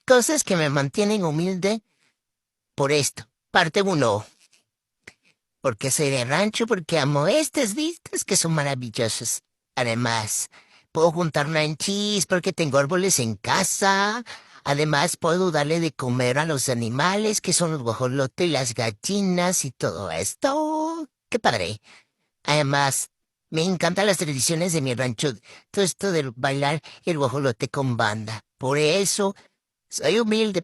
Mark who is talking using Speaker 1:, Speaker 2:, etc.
Speaker 1: cosas que me mantienen humilde por esto. Parte uno, porque soy de rancho, porque amo estas vistas que son maravillosas. Además, puedo juntar ranchis porque tengo árboles en casa. Además, puedo darle de comer a los animales, que son los guajolotes y las gallinas y todo esto. ¡Qué padre! Además, me encantan las tradiciones de mi rancho. Todo esto del bailar el guajolote con banda. Por eso, soy humilde.